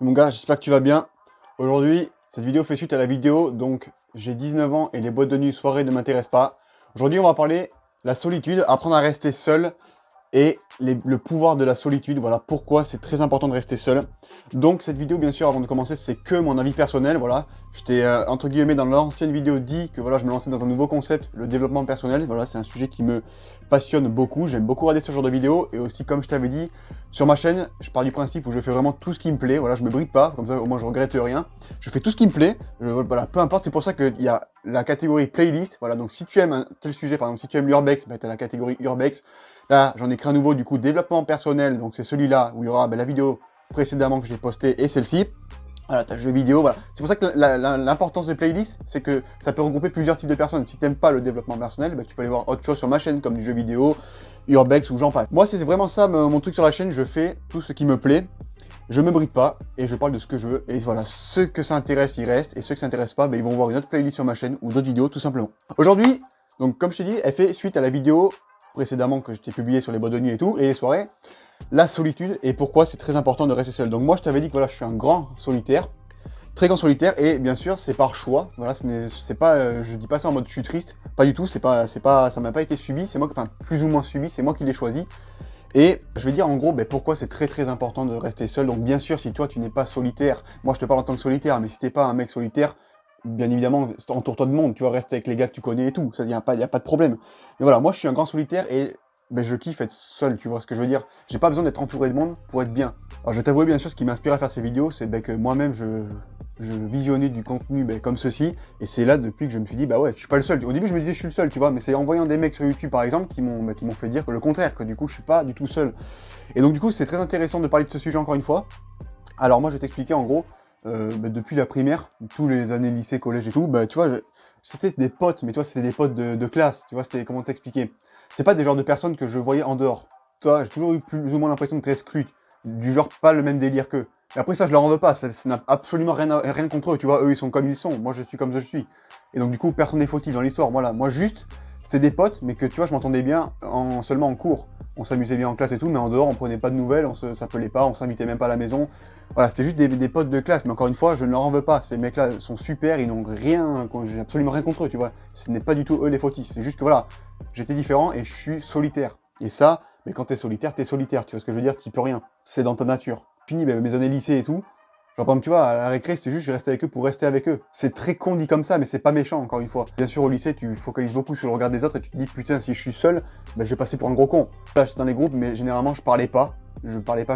Mon gars, j'espère que tu vas bien. Aujourd'hui, cette vidéo fait suite à la vidéo, donc j'ai 19 ans et les boîtes de nuit soirée ne m'intéressent pas. Aujourd'hui, on va parler de la solitude, apprendre à rester seul et le pouvoir de la solitude. Voilà pourquoi c'est très important de rester seul. Donc cette vidéo, bien sûr, avant de commencer, c'est que mon avis personnel. Voilà, je t'ai entre guillemets dans l'ancienne vidéo dit que voilà, je me lançais dans un nouveau concept, le développement personnel. Voilà, c'est un sujet qui me passionne beaucoup. J'aime beaucoup regarder ce genre de vidéos et aussi, comme je t'avais dit, sur ma chaîne, je pars du principe où je fais vraiment tout ce qui me plaît. Voilà, je me bride pas, comme ça au moins je regrette rien. Je fais tout ce qui me plaît. Voilà, peu importe. C'est pour ça qu'il y a la catégorie playlist. Voilà, donc si tu aimes un tel sujet, par exemple, si tu aimes l'urbex, bah, tu as la catégorie urbex. Là, j'en ai créé un nouveau, du coup, développement personnel. Donc, c'est celui-là où il y aura la vidéo précédemment que j'ai postée et celle-ci. Voilà, t'as jeu vidéo, voilà. C'est pour ça que l'importance des playlists, c'est que ça peut regrouper plusieurs types de personnes. Si t'aimes pas le développement personnel, bah, tu peux aller voir autre chose sur ma chaîne, comme du jeu vidéo, urbex ou j'en passe. Moi, c'est vraiment ça, mon truc sur la chaîne. Je fais tout ce qui me plaît. Je me bride pas et je parle de ce que je veux. Et voilà, ceux que ça intéresse, ils restent. Et ceux que ça intéresse pas, bah, ils vont voir une autre playlist sur ma chaîne ou d'autres vidéos, tout simplement. Aujourd'hui, donc comme je t'ai dit, elle fait suite à la vidéo précédemment que je t'ai publié sur les boîtes de nuit et tout, et les soirées, la solitude et pourquoi c'est très important de rester seul. Donc moi je t'avais dit que voilà, je suis un grand solitaire, très grand solitaire, et bien sûr c'est par choix. Voilà, c'est pas, je dis pas ça en mode je suis triste, pas du tout, ça m'a pas été subi, c'est moi, enfin plus ou moins subi, c'est moi qui l'ai choisi. Et je vais dire en gros pourquoi c'est très très important de rester seul. Donc bien sûr, si toi tu n'es pas solitaire, moi je te parle en tant que solitaire, mais si t'es pas un mec solitaire, bien évidemment, entoure-toi de monde, tu vas rester avec les gars que tu connais et tout, ça y a pas de problème. Mais voilà, moi je suis un grand solitaire et je kiffe être seul, tu vois ce que je veux dire. J'ai pas besoin d'être entouré de monde pour être bien. Alors je t'avoue bien sûr, ce qui m'inspire à faire ces vidéos, c'est que moi-même je visionnais du contenu comme ceci, et c'est là depuis que je me suis dit, bah ouais, je suis pas le seul. Au début je me disais je suis le seul, tu vois, mais c'est en voyant des mecs sur YouTube par exemple qui m'ont fait dire que le contraire, que du coup je suis pas du tout seul. Et donc du coup c'est très intéressant de parler de ce sujet encore une fois. Alors moi je vais t'expliquer en gros, depuis la primaire, tous les années lycée, collège et tout, bah tu vois, c'était des potes, mais toi c'était des potes de classe, tu vois, c'était comment t'expliquer. C'est pas des genres de personnes que je voyais en dehors. Toi, j'ai toujours eu plus ou moins l'impression d'être exclu, du genre pas le même délire qu'eux. Et après ça je leur en veux pas, ça n'a absolument rien contre eux, tu vois, eux ils sont comme ils sont, moi je suis comme je suis. Et donc du coup personne n'est fautif dans l'histoire, voilà, moi juste, c'était des potes, mais que tu vois, je m'entendais bien seulement en cours. On s'amusait bien en classe et tout, mais en dehors on prenait pas de nouvelles, on s'appelait pas, on s'invitait même pas à la maison. Voilà, c'était juste des potes de classe, mais encore une fois, je ne leur en veux pas. Ces mecs-là sont super, ils n'ont rien, j'ai absolument rien contre eux, tu vois. Ce n'est pas du tout eux les fautifs, c'est juste que voilà, j'étais différent et je suis solitaire. Et ça, mais quand t'es solitaire, tu vois ce que je veux dire, t'y peux rien. C'est dans ta nature. Fini mes années lycée et tout. Genre, par exemple, tu vois, à la récré, c'était juste, je restais avec eux pour rester avec eux. C'est très con dit comme ça, mais c'est pas méchant, encore une fois. Bien sûr, au lycée, tu focalises beaucoup sur le regard des autres et tu te dis, putain, si je suis seul, ben, je vais passer pour un gros con. Là, j'étais dans les groupes, mais généralement, je parlais pas.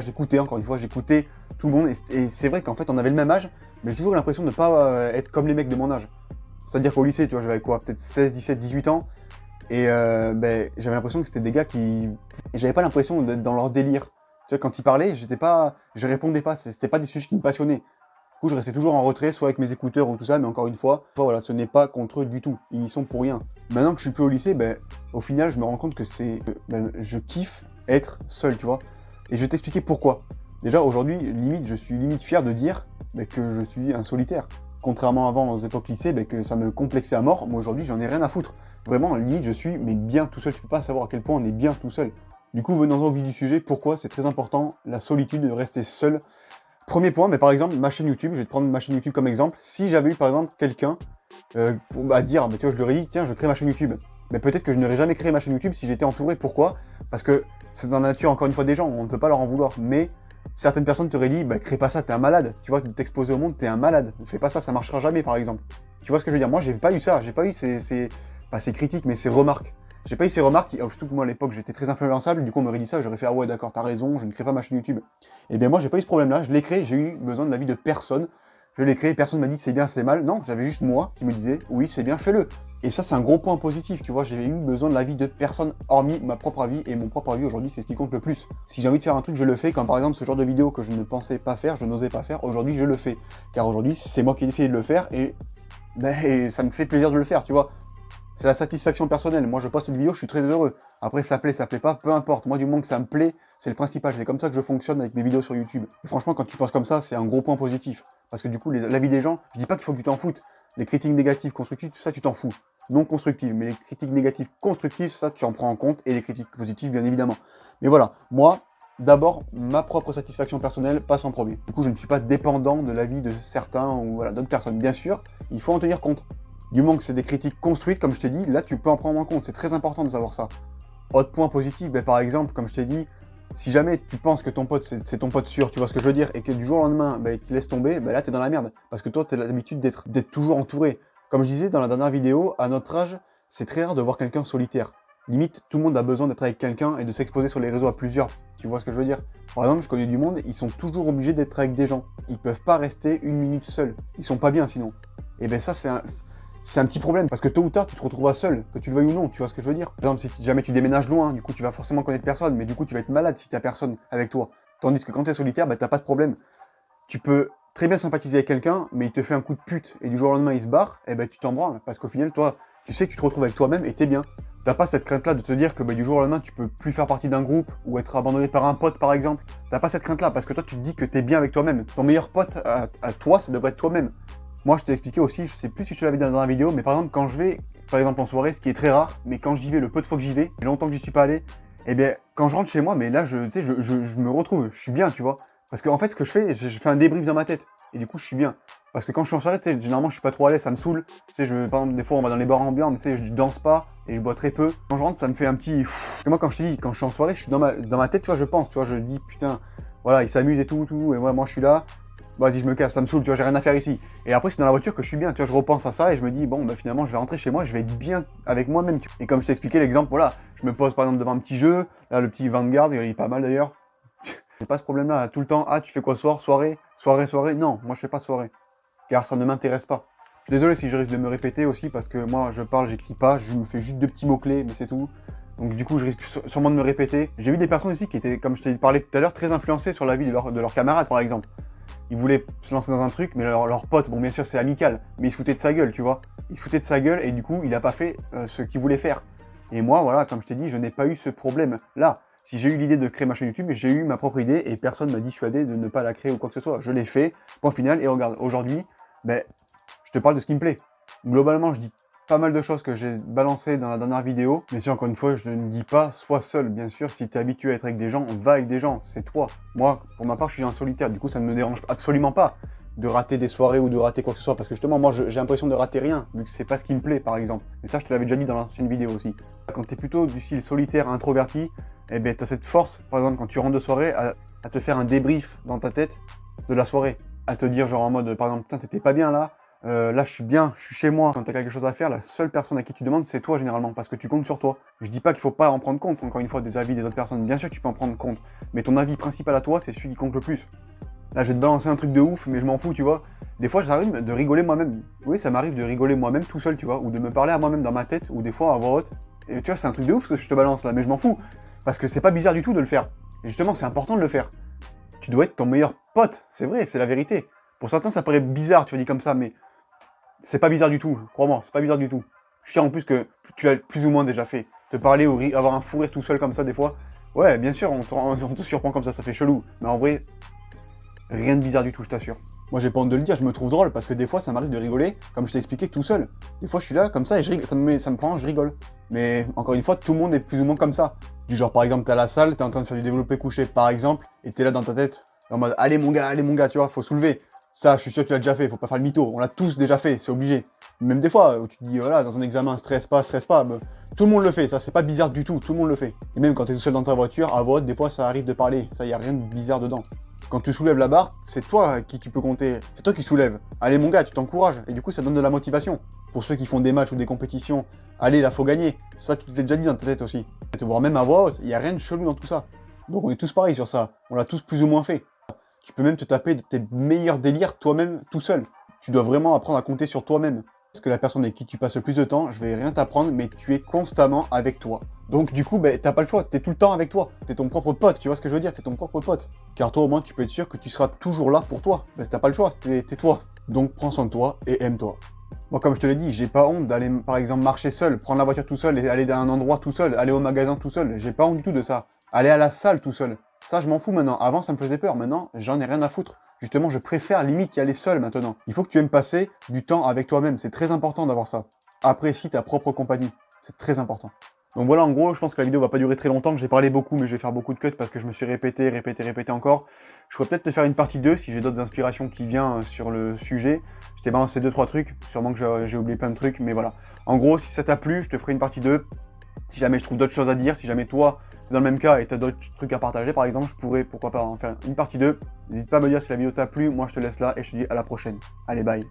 J'écoutais, encore une fois, j'écoutais tout le monde. Et c'est vrai qu'en fait, on avait le même âge, mais j'ai toujours eu l'impression de ne pas être comme les mecs de mon âge. C'est-à-dire qu'au lycée, tu vois, j'avais quoi, peut-être 16, 17, 18 ans. Et j'avais l'impression que c'était des gars qui... Et j'avais pas l'impression d'être dans leur délire. Tu vois, quand ils parlaient, je répondais pas, c'était pas des sujets qui me passionnaient. Du coup, je restais toujours en retrait, soit avec mes écouteurs ou tout ça, mais encore une fois, voilà, ce n'est pas contre eux du tout. Ils n'y sont pour rien. Maintenant que je suis plus au lycée, au final, je me rends compte que je kiffe être seul, tu vois. Et je vais t'expliquer pourquoi. Déjà, aujourd'hui, je suis limite fier de dire que je suis un solitaire. Contrairement avant, aux époques lycée, que ça me complexait à mort, moi aujourd'hui, j'en ai rien à foutre. Vraiment, limite, je suis bien tout seul. Tu peux pas savoir à quel point on est bien tout seul. Du coup, venons-en au vif du sujet. Pourquoi c'est très important, la solitude, de rester seul. Premier point, mais par exemple, ma chaîne YouTube, je vais te prendre ma chaîne YouTube comme exemple. Si j'avais eu par exemple quelqu'un pour dire, tu vois, je leur ai dit, tiens, je crée ma chaîne YouTube. Mais peut-être que je n'aurais jamais créé ma chaîne YouTube si j'étais entouré. Pourquoi? Parce que c'est dans la nature, encore une fois, des gens, on ne peut pas leur en vouloir. Mais certaines personnes t'auraient dit, crée pas ça, t'es un malade. Tu vois, t'exposer au monde, t'es un malade. Ne fais pas ça, ça marchera jamais, par exemple. Tu vois ce que je veux dire? Moi, j'ai pas eu ça, j'ai pas eu pas ces critiques, mais ces remarques. J'ai pas eu ces remarques, surtout que moi à l'époque j'étais très influençable, du coup on m'aurait dit ça, j'aurais fait ah ouais d'accord, t'as raison, je ne crée pas ma chaîne YouTube. Et bien moi j'ai pas eu ce problème-là, je l'ai créé, j'ai eu besoin de l'avis de personne. Je l'ai créé, personne m'a dit c'est bien, c'est mal. Non, j'avais juste moi qui me disais oui c'est bien, fais-le. Et ça c'est un gros point positif, tu vois, j'ai eu besoin de l'avis de personne hormis ma propre avis, et mon propre avis aujourd'hui c'est ce qui compte le plus. Si j'ai envie de faire un truc, je le fais, comme par exemple ce genre de vidéo que je ne pensais pas faire, je n'osais pas faire, aujourd'hui je le fais. Car aujourd'hui c'est moi qui ai décidé de le faire et ça me fait plaisir de le faire, tu vois. C'est la satisfaction personnelle. Moi, je poste une vidéo, je suis très heureux. Après, ça plaît pas, peu importe. Moi, du moment que ça me plaît, c'est le principal. C'est comme ça que je fonctionne avec mes vidéos sur YouTube. Et franchement, quand tu penses comme ça, c'est un gros point positif. Parce que du coup, l'avis des gens, je dis pas qu'il faut que tu t'en foutes. Les critiques négatives, constructives, tout ça, tu t'en fous. Non constructives. Mais les critiques négatives, constructives, ça, tu en prends en compte. Et les critiques positives, bien évidemment. Mais voilà, moi, d'abord, ma propre satisfaction personnelle passe en premier. Du coup, je ne suis pas dépendant de l'avis de certains ou voilà, d'autres personnes. Bien sûr, il faut en tenir compte. Du moment que c'est des critiques construites, comme je t'ai dit, là, tu peux en prendre en compte. C'est très important de savoir ça. Autre point positif, ben, par exemple, comme je t'ai dit, si jamais tu penses que ton pote, c'est ton pote sûr, tu vois ce que je veux dire, et que du jour au lendemain, ben, il te laisse tomber, ben, là, t'es dans la merde. Parce que toi, t'as l'habitude d'être toujours entouré. Comme je disais dans la dernière vidéo, à notre âge, c'est très rare de voir quelqu'un solitaire. Limite, tout le monde a besoin d'être avec quelqu'un et de s'exposer sur les réseaux à plusieurs. Tu vois ce que je veux dire? Par exemple, je connais du monde, ils sont toujours obligés d'être avec des gens. Ils peuvent pas rester une minute seuls. Ils sont pas bien sinon. Et ben ça, c'est un petit problème, parce que tôt ou tard, tu te retrouveras seul, que tu le veuilles ou non, tu vois ce que je veux dire? Par exemple, si jamais tu déménages loin, du coup, tu vas forcément connaître personne, mais du coup, tu vas être malade si t'as personne avec toi. Tandis que quand t'es solitaire, bah, t'as pas ce problème. Tu peux très bien sympathiser avec quelqu'un, mais il te fait un coup de pute, et du jour au lendemain, il se barre, et ben tu t'en branles, parce qu'au final, toi, tu sais que tu te retrouves avec toi-même, et t'es bien. T'as pas cette crainte-là de te dire que bah, du jour au lendemain, tu peux plus faire partie d'un groupe, ou être abandonné par un pote, par exemple. T'as pas cette crainte-là, parce que toi, tu te dis que t'es bien avec toi-même. Ton meilleur pote à toi, ça devrait être toi-même. Moi, je t'ai expliqué aussi, je sais plus si je te l'avais dit dans la vidéo, mais par exemple, quand je vais, par exemple en soirée, ce qui est très rare, mais quand j'y vais, le peu de fois que j'y vais, et longtemps que j'y suis pas allé, eh bien, quand je rentre chez moi, mais là, tu sais, je me retrouve, je suis bien, tu vois. Parce qu'en fait, ce que je fais, je fais un débrief dans ma tête, et du coup, je suis bien. Parce que quand je suis en soirée, tu sais, généralement, je suis pas trop à l'aise, ça me saoule. Tu sais, par exemple, des fois, on va dans les bars ambiants, mais tu sais, je danse pas, et je bois très peu. Quand je rentre, ça me fait un petit... Parce que moi, quand je te dis, quand je suis en soirée, je suis dans ma tête, tu vois, je pense, tu vois, je dis, putain, voilà, ils s'amusent et tout, et moi, je suis là. Vas-y, je me casse, ça me saoule, tu vois, j'ai rien à faire ici. Et après, c'est dans la voiture que je suis bien, tu vois, je repense à ça et je me dis, bon, bah finalement, je vais rentrer chez moi, je vais être bien avec moi-même. Et comme je t'ai expliqué l'exemple, voilà, je me pose par exemple devant un petit jeu, là, le petit Vanguard, il est pas mal d'ailleurs. J'ai pas ce problème-là, tout le temps, ah, tu fais quoi ce soir? Soirée? Non, moi je fais pas soirée, car ça ne m'intéresse pas. Je suis désolé si je risque de me répéter aussi, parce que moi, je parle, j'écris pas, je me fais juste deux petits mots-clés, mais c'est tout. Donc du coup, je risque sûrement de me répéter. J'ai vu des personnes aussi qui étaient, comme je t'ai parlé tout à l'heure, très influencées sur la vie de leurs camarades, par exemple. Ils voulaient se lancer dans un truc, mais leur pote, bon bien sûr c'est amical, mais il se foutait de sa gueule, tu vois. Il se foutait de sa gueule et du coup il a pas fait ce qu'il voulait faire. Et moi, voilà, comme je t'ai dit, je n'ai pas eu ce problème-là. Si j'ai eu l'idée de créer ma chaîne YouTube, j'ai eu ma propre idée et personne m'a dissuadé de ne pas la créer ou quoi que ce soit. Je l'ai fait, point final, et regarde, aujourd'hui, ben, je te parle de ce qui me plaît. Globalement, je dis pas mal de choses que j'ai balancées dans la dernière vidéo. Mais si encore une fois, je ne dis pas sois seul, bien sûr. Si tu es habitué à être avec des gens, va avec des gens, c'est toi. Moi, pour ma part, je suis en solitaire. Du coup, ça ne me dérange absolument pas de rater des soirées ou de rater quoi que ce soit. Parce que justement, moi, j'ai l'impression de rater rien, vu que c'est pas ce qui me plaît, par exemple. Et ça, je te l'avais déjà dit dans l'ancienne vidéo aussi. Quand tu es plutôt du style solitaire, introverti, eh bien, tu as cette force, par exemple, quand tu rentres de soirée, à te faire un débrief dans ta tête de la soirée. À te dire, genre en mode, par exemple, putain, t'étais pas bien là. Là, je suis bien, je suis chez moi. Quand tu as quelque chose à faire, la seule personne à qui tu demandes, c'est toi généralement, parce que tu comptes sur toi. Je dis pas qu'il faut pas en prendre compte, encore une fois, des avis des autres personnes. Bien sûr que tu peux en prendre compte, mais ton avis principal à toi, c'est celui qui compte le plus. Là, je vais te balancer un truc de ouf, mais je m'en fous, tu vois. Des fois, j'arrive de rigoler moi-même. Oui, ça m'arrive de rigoler moi-même tout seul, tu vois, ou de me parler à moi-même dans ma tête, ou des fois à voix haute. Et tu vois, c'est un truc de ouf ce que je te balance là, mais je m'en fous. Parce que c'est pas bizarre du tout de le faire. Et justement, c'est important de le faire. Tu dois être ton meilleur pote, c'est vrai, c'est la vérité. Pour certains, ça paraît bizarre, tu vois, dit comme ça, mais c'est pas bizarre du tout, crois-moi, c'est pas bizarre du tout. Je suis sûr en plus que tu l'as plus ou moins déjà fait. Te parler ou avoir un fou rire tout seul comme ça des fois, ouais, bien sûr, on te surprend comme ça fait chelou. Mais en vrai, rien de bizarre du tout, je t'assure. Moi, j'ai pas honte de le dire, je me trouve drôle parce que des fois, ça m'arrive de rigoler, comme je t'ai expliqué, tout seul. Des fois, je suis là, comme ça, et je rigole, ça me prend, je rigole. Mais encore une fois, tout le monde est plus ou moins comme ça. Du genre, par exemple, t'es à la salle, t'es en train de faire du développé couché, par exemple, et t'es là dans ta tête, en mode, allez mon gars, tu vois, faut soulever. Ça, je suis sûr que tu l'as déjà fait, faut pas faire le mytho, on l'a tous déjà fait, c'est obligé. Même des fois, où tu te dis, voilà, dans un examen, stresse pas, bah, tout le monde le fait, ça, c'est pas bizarre du tout, tout le monde le fait. Et même quand t'es tout seul dans ta voiture, à voix haute, des fois, ça arrive de parler, ça, y a rien de bizarre dedans. Quand tu soulèves la barre, c'est toi à qui tu peux compter. C'est toi qui soulèves. Allez mon gars, tu t'encourages. Et du coup, ça donne de la motivation. Pour ceux qui font des matchs ou des compétitions, allez, là, faut gagner. Ça, tu t'es déjà dit dans ta tête aussi. Et te voir même à voix haute, il n'y a rien de chelou dans tout ça. Donc on est tous pareils sur ça. On l'a tous plus ou moins fait. Tu peux même te taper de tes meilleurs délires toi-même, tout seul. Tu dois vraiment apprendre à compter sur toi-même. Parce que la personne avec qui tu passes le plus de temps, je vais rien t'apprendre, mais tu es constamment avec toi. Donc du coup, ben, t'as pas le choix, t'es tout le temps avec toi. T'es ton propre pote, tu vois ce que je veux dire, t'es ton propre pote. Car toi au moins, tu peux être sûr que tu seras toujours là pour toi. Ben, t'as pas le choix, t'es toi. Donc prends soin de toi et aime-toi. Moi, comme je te l'ai dit, j'ai pas honte d'aller, par exemple, marcher seul, prendre la voiture tout seul et aller dans un endroit tout seul, aller au magasin tout seul. J'ai pas honte du tout de ça. Aller à la salle tout seul. Ça, je m'en fous maintenant. Avant, ça me faisait peur. Maintenant, j'en ai rien à foutre. Justement, je préfère limite y aller seul maintenant. Il faut que tu aimes passer du temps avec toi-même. C'est très important d'avoir ça. Apprécie ta propre compagnie. C'est très important. Donc voilà, en gros, je pense que la vidéo va pas durer très longtemps, que j'ai parlé beaucoup, mais je vais faire beaucoup de cuts parce que je me suis répété encore. Je pourrais peut-être te faire une partie 2 si j'ai d'autres inspirations qui viennent sur le sujet. Je t'ai balancé 2-3 trucs, sûrement que j'ai oublié plein de trucs, mais voilà. En gros, si ça t'a plu, je te ferai une partie 2. Si jamais je trouve d'autres choses à dire, si jamais toi, t'es dans le même cas et t'as d'autres trucs à partager, par exemple, je pourrais, pourquoi pas, en faire une partie 2. N'hésite pas à me dire si la vidéo t'a plu, moi je te laisse là et je te dis à la prochaine. Allez, bye.